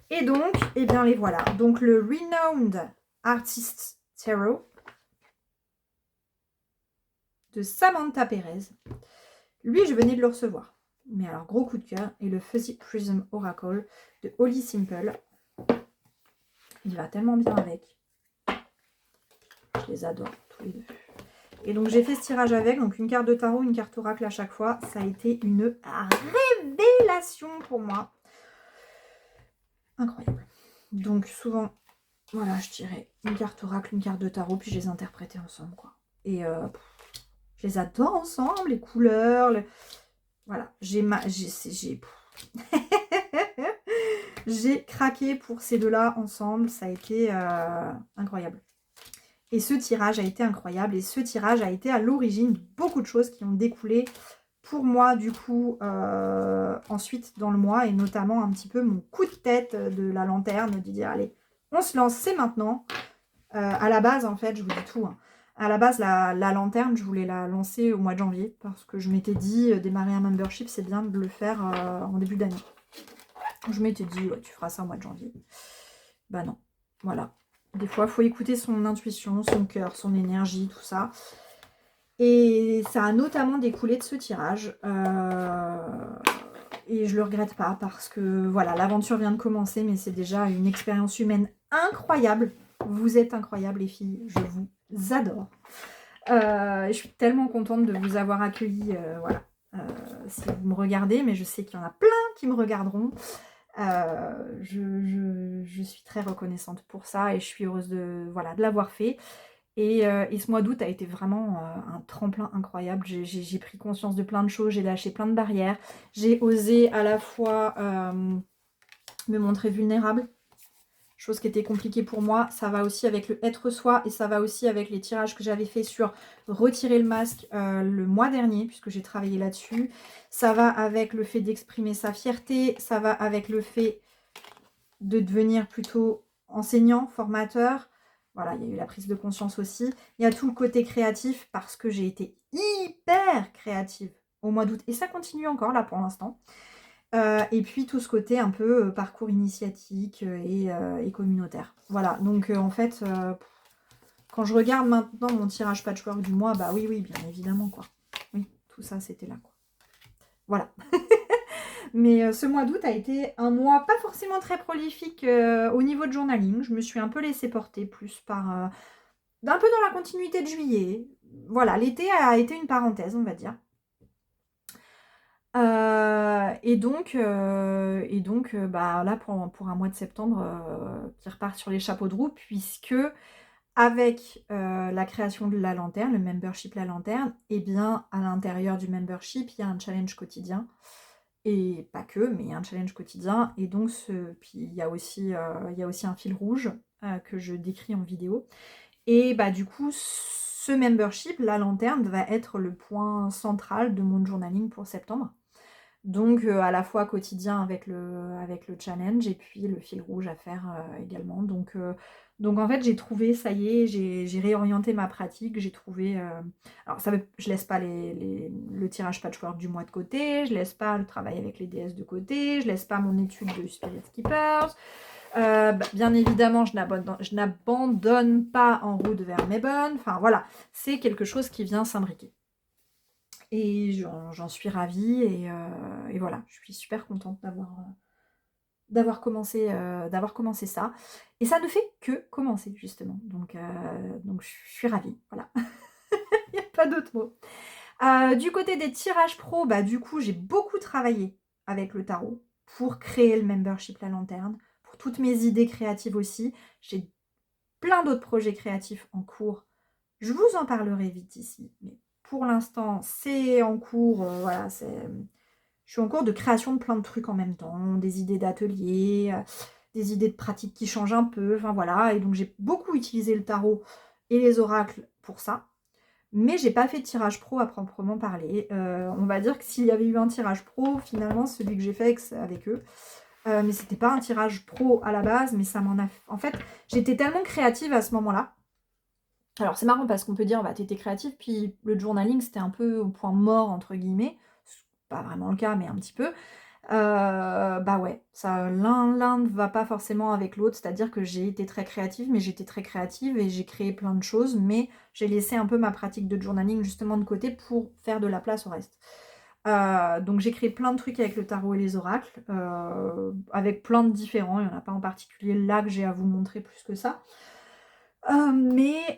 Et donc, eh bien, les voilà. Donc, le Renowned Artist Tarot de Samantha Perez. Lui, je venais de le recevoir. Mais alors, gros coup de cœur. Et le Fuzzy Prism Oracle de Holly Simple. Il va tellement bien avec. Je les adore, tous les deux. Et donc, j'ai fait ce tirage avec. Donc, une carte de tarot, une carte oracle à chaque fois. Ça a été une révélation pour moi. Incroyable. Donc, souvent, voilà, je tirais une carte oracle, une carte de tarot, puis je les interprétais ensemble, quoi. Et je les adore ensemble, les couleurs. Voilà, j'ai craqué pour ces deux-là ensemble. Ça a été incroyable. Et ce tirage a été incroyable. Et ce tirage a été à l'origine de beaucoup de choses qui ont découlé pour moi, du coup, ensuite dans le mois. Et notamment un petit peu mon coup de tête de la lanterne, de dire, allez, on se lance, c'est maintenant. À la base, en fait, je vous dis tout. Hein. À la base, la lanterne, je voulais la lancer au mois de janvier. Parce que je m'étais dit, démarrer un membership, c'est bien de le faire en début d'année. Je m'étais dit, ouais, tu feras ça au mois de janvier. Bah non, voilà. Des fois, il faut écouter son intuition, son cœur, son énergie, tout ça. Et ça a notamment découlé de ce tirage. Et je le regrette pas parce que, voilà, l'aventure vient de commencer, mais c'est déjà une expérience humaine incroyable. Vous êtes incroyables, les filles. Je vous adore. Je suis tellement contente de vous avoir accueillis, voilà. Si vous me regardez, mais je sais qu'il y en a plein qui me regarderont. Je suis très reconnaissante pour ça et je suis heureuse de l'avoir fait. Et ce mois d'août a été vraiment un tremplin incroyable. J'ai pris conscience de plein de choses, j'ai lâché plein de barrières. J'ai osé à la fois me montrer vulnérable, chose qui était compliquée pour moi. Ça va aussi avec le être soi et ça va aussi avec les tirages que j'avais fait sur retirer le masque le mois dernier, puisque j'ai travaillé là-dessus. Ça va avec le fait d'exprimer sa fierté, ça va avec le fait de devenir plutôt enseignant, formateur. Voilà, il y a eu la prise de conscience aussi. Il y a tout le côté créatif parce que j'ai été hyper créative au mois d'août. Et ça continue encore là pour l'instant. Et puis tout ce côté un peu parcours initiatique et communautaire. Voilà, donc en fait, quand je regarde maintenant mon tirage patchwork du mois, bah oui, bien évidemment, quoi. Oui, tout ça, c'était là, quoi. Voilà. Mais ce mois d'août a été un mois pas forcément très prolifique au niveau de journaling. Je me suis un peu laissée porter plus par... un peu dans la continuité de juillet. Voilà, l'été a été une parenthèse, on va dire. Bah, là, pour un mois de septembre qui repart sur les chapeaux de roue, puisque avec la création de la lanterne, le membership La Lanterne, et bien à l'intérieur du membership, il y a un challenge quotidien. Et pas que, mais un challenge quotidien. Et donc, puis il y a aussi un fil rouge que je décris en vidéo. Et bah du coup, ce membership, La Lanterne, va être le point central de mon journaling pour septembre. Donc à la fois quotidien avec le challenge et puis le fil rouge à faire également. Donc en fait j'ai trouvé, ça y est, j'ai réorienté ma pratique, j'ai trouvé... alors je laisse pas le tirage patchwork du mois de côté, je laisse pas le travail avec les déesses de côté, je laisse pas mon étude de Spirit Keepers. Bien évidemment, je n'abandonne pas en route vers mes bonnes. Enfin voilà, c'est quelque chose qui vient s'imbriquer. Et j'en suis ravie et voilà, je suis super contente d'avoir commencé ça. Et ça ne fait que commencer justement. Donc je suis ravie, voilà. Il n'y a pas d'autre mot. Du côté des tirages pro, bah du coup j'ai beaucoup travaillé avec le tarot pour créer le membership La Lanterne, pour toutes mes idées créatives aussi. J'ai plein d'autres projets créatifs en cours. Je vous en parlerai vite ici, mais pour l'instant, c'est en cours. Voilà, je suis en cours de création de plein de trucs en même temps, des idées d'atelier, des idées de pratique qui changent un peu. Enfin voilà, et donc j'ai beaucoup utilisé le tarot et les oracles pour ça. Mais j'ai pas fait de tirage pro à proprement parler. On va dire que s'il y avait eu un tirage pro, finalement, celui que j'ai fait avec eux, mais c'était pas un tirage pro à la base, mais ça m'en a... En fait, j'étais tellement créative à ce moment-là. Alors c'est marrant parce qu'on peut dire, bah t'étais créative, puis le journaling c'était un peu au point mort entre guillemets. C'est pas vraiment le cas, mais un petit peu. Bah ouais, ça l'un ne va pas forcément avec l'autre, c'est-à-dire que j'ai été très créative, mais j'étais très créative et j'ai créé plein de choses, mais j'ai laissé un peu ma pratique de journaling justement de côté pour faire de la place au reste. Donc j'ai créé plein de trucs avec le tarot et les oracles, avec plein de différents, il n'y en a pas en particulier là que j'ai à vous montrer plus que ça. Mais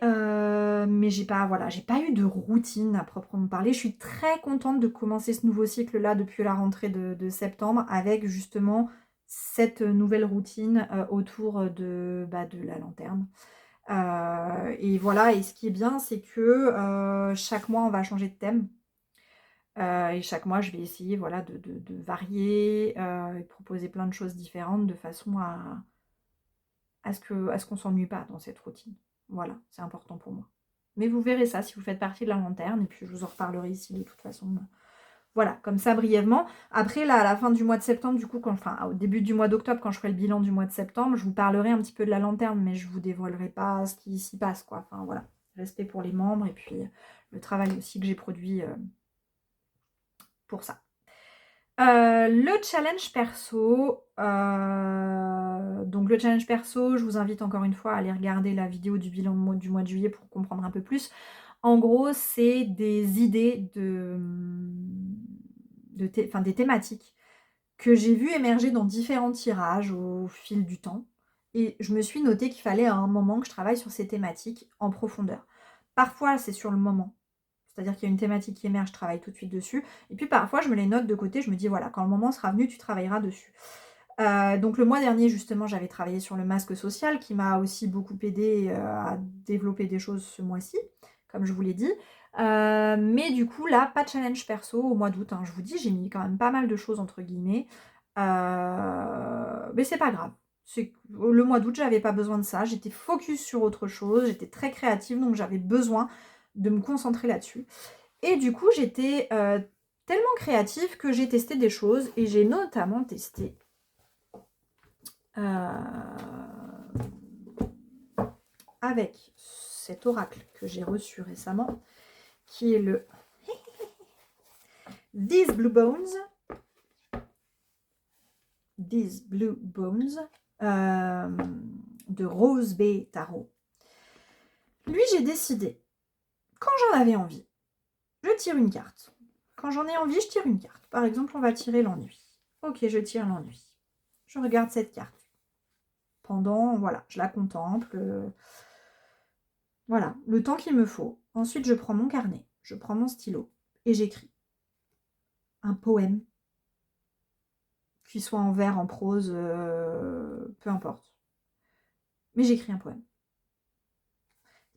j'ai pas, voilà, j'ai pas eu de routine à proprement parler. Je suis très contente de commencer ce nouveau cycle-là depuis la rentrée de septembre avec justement cette nouvelle routine autour de la lanterne. Et voilà, et ce qui est bien, c'est que chaque mois, on va changer de thème. Et chaque mois, je vais essayer voilà, de varier et de proposer plein de choses différentes de façon à ce qu'on ne s'ennuie pas dans cette routine. Voilà, c'est important pour moi. Mais vous verrez ça si vous faites partie de la lanterne, et puis je vous en reparlerai ici de toute façon. Voilà, comme ça brièvement. Après, là, à la fin du mois de septembre, du coup, au début du mois d'octobre, quand je ferai le bilan du mois de septembre, je vous parlerai un petit peu de la lanterne, mais je vous dévoilerai pas ce qui s'y passe, quoi. Enfin, voilà, respect pour les membres, et puis le travail aussi que j'ai produit pour ça. Le challenge perso, donc le challenge perso, je vous invite encore une fois à aller regarder la vidéo du bilan du mois de juillet pour comprendre un peu plus. En gros, c'est des idées des thématiques que j'ai vues émerger dans différents tirages au fil du temps. Et je me suis noté qu'il fallait à un moment que je travaille sur ces thématiques en profondeur. Parfois, c'est sur le moment. C'est-à-dire qu'il y a une thématique qui émerge, je travaille tout de suite dessus. Et puis parfois, je me les note de côté, je me dis, voilà, quand le moment sera venu, tu travailleras dessus. Donc le mois dernier, justement, j'avais travaillé sur le masque social, qui m'a aussi beaucoup aidé à développer des choses ce mois-ci, comme je vous l'ai dit. Mais du coup, là, pas de challenge perso au mois d'août. Hein. Je vous dis, j'ai mis quand même pas mal de choses, entre guillemets. Mais c'est pas grave. Le mois d'août, j'avais pas besoin de ça. J'étais focus sur autre chose. J'étais très créative, donc j'avais besoin de me concentrer là-dessus. Et du coup, j'étais tellement créative que j'ai testé des choses. Et j'ai notamment testé avec cet oracle que j'ai reçu récemment, qui est le These Blue Bones de Rose Bay Tarot. Lui, j'ai décidé, quand j'en avais envie, je tire une carte. Quand j'en ai envie, je tire une carte. Par exemple, on va tirer l'ennui. Ok, je tire l'ennui. Je regarde cette carte. Pendant, voilà, je la contemple. Voilà, le temps qu'il me faut. Ensuite, je prends mon carnet, je prends mon stylo et j'écris un poème, qu'il soit en vers, en prose, peu importe. Mais j'écris un poème.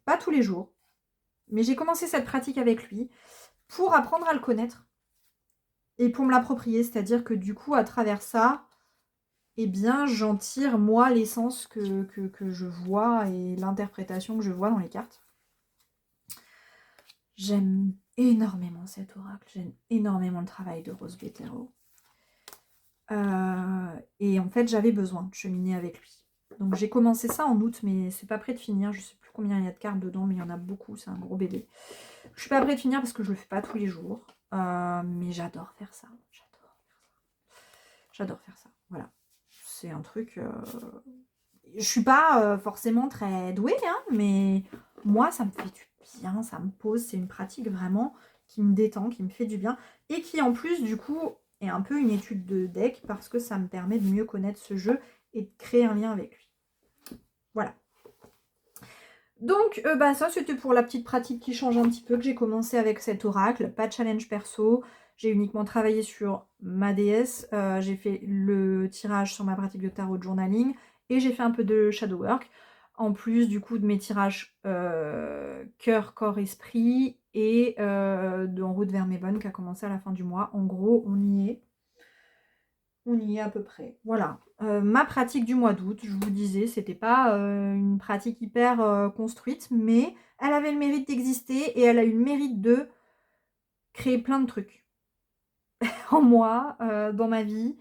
Pas tous les jours, mais j'ai commencé cette pratique avec lui pour apprendre à le connaître et pour me l'approprier. C'est-à-dire que du coup, à travers ça, eh bien, j'en tire, moi, l'essence que je vois et l'interprétation que je vois dans les cartes. J'aime énormément cet oracle, j'aime énormément le travail de Rose Bay Tarot. Et en fait, j'avais besoin de cheminer avec lui. Donc j'ai commencé ça en août, mais c'est pas prêt de finir. Je sais plus combien il y a de cartes dedans, mais il y en a beaucoup, c'est un gros bébé. Je suis pas prêt de finir parce que je le fais pas tous les jours. Mais j'adore faire ça. J'adore faire ça. Voilà. C'est un truc... Je suis pas forcément très douée, hein, mais moi, ça me fait du bien, ça me pose. C'est une pratique vraiment qui me détend, qui me fait du bien. Et qui, en plus, du coup, est un peu une étude de deck parce que ça me permet de mieux connaître ce jeu et de créer un lien avec lui. Voilà. Donc, ça, c'était pour la petite pratique qui change un petit peu, que j'ai commencé avec cet oracle. Pas de challenge perso. J'ai uniquement travaillé sur ma déesse. J'ai fait le tirage sur ma pratique de tarot de journaling. Et j'ai fait un peu de shadow work. En plus, du coup, de mes tirages cœur, corps, esprit. Et En route vers mes bonnes qui a commencé à la fin du mois. En gros, on y est. On y est à peu près. Voilà. Ma pratique du mois d'août, je vous disais, c'était pas une pratique hyper construite, mais elle avait le mérite d'exister et elle a eu le mérite de créer plein de trucs en moi, dans ma vie.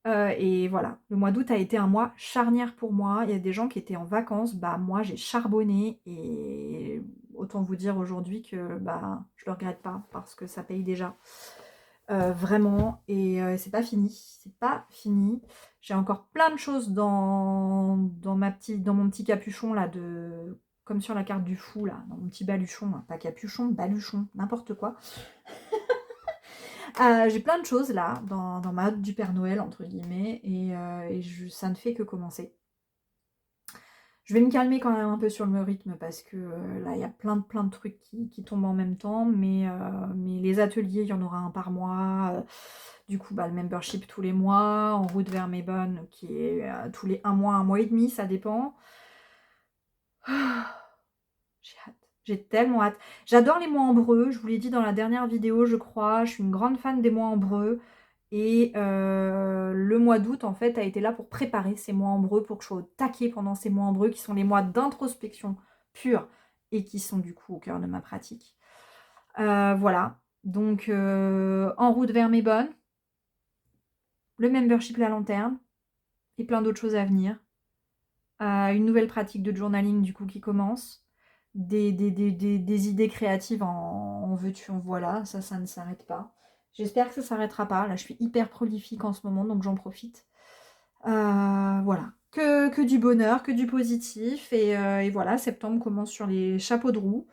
Et voilà, le mois d'août a été un mois charnière pour moi. Il y a des gens qui étaient en vacances, bah moi j'ai charbonné et autant vous dire aujourd'hui que bah je le regrette pas parce que ça paye déjà. Vraiment, et c'est pas fini. J'ai encore plein de choses dans mon petit capuchon là, comme sur la carte du fou là, dans mon petit baluchon, hein, pas capuchon, baluchon, n'importe quoi. J'ai plein de choses là dans ma hotte du Père Noël entre guillemets, et ça ne fait que commencer. Je vais me calmer quand même un peu sur le rythme parce que là, il y a plein de trucs qui tombent en même temps. Mais les ateliers, il y en aura un par mois. Du coup, le membership tous les mois. En route vers mes bonnes, qui est tous les un mois et demi, ça dépend. J'ai hâte. J'ai tellement hâte. J'adore les mois en breu. Je vous l'ai dit dans la dernière vidéo, je crois. Je suis une grande fan des mois en breu. Et le mois d'août, en fait, a été là pour préparer ces mois en breu, pour que je sois au taquet pendant ces mois en breu, qui sont les mois d'introspection purs et qui sont du coup au cœur de ma pratique. Voilà, donc en route vers mes bonnes, le membership La Lanterne et plein d'autres choses à venir. Une nouvelle pratique de journaling du coup qui commence. Des idées créatives en veux-tu, en voilà, ça ne s'arrête pas. J'espère que ça ne s'arrêtera pas. Là, je suis hyper prolifique en ce moment, donc j'en profite. Voilà, que du bonheur, que du positif. Et voilà, septembre commence sur les chapeaux de roue.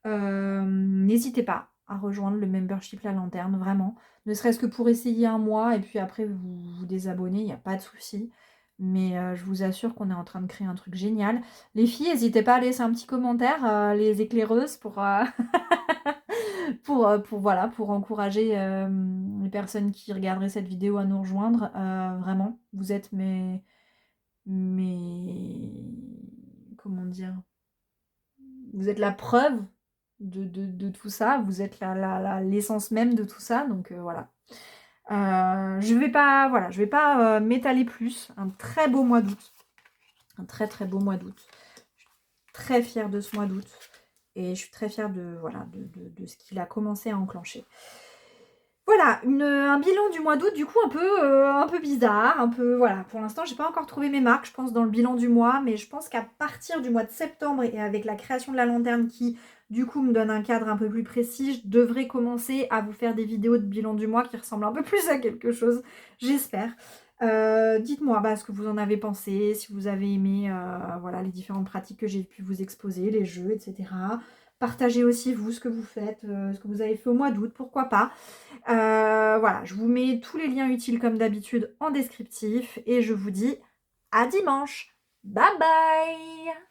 N'hésitez pas à rejoindre le membership La Lanterne, vraiment. Ne serait-ce que pour essayer un mois et puis après vous vous désabonnez, il n'y a pas de souci. Mais je vous assure qu'on est en train de créer un truc génial. Les filles, n'hésitez pas à laisser un petit commentaire, les éclaireuses, voilà, pour encourager les personnes qui regarderaient cette vidéo à nous rejoindre. Vraiment, vous êtes comment dire, vous êtes la preuve de tout ça, vous êtes l'essence même de tout ça, donc voilà. Je vais pas m'étaler plus. Un très beau mois d'août. Un très très beau mois d'août. Je suis très fière de ce mois d'août. Et je suis très fière de ce qu'il a commencé à enclencher. Voilà, un bilan du mois d'août, du coup, un peu bizarre, un peu, voilà. Pour l'instant, j'ai pas encore trouvé mes marques, je pense, dans le bilan du mois, mais je pense qu'à partir du mois de septembre et avec la création de la lanterne qui, du coup, me donne un cadre un peu plus précis, je devrais commencer à vous faire des vidéos de bilan du mois qui ressemblent un peu plus à quelque chose, j'espère. Dites-moi ce que vous en avez pensé, si vous avez aimé voilà, les différentes pratiques que j'ai pu vous exposer, les jeux, etc. Partagez aussi, vous, ce que vous faites, ce que vous avez fait au mois d'août, pourquoi pas. Voilà, je vous mets tous les liens utiles comme d'habitude en descriptif et je vous dis à dimanche. Bye bye!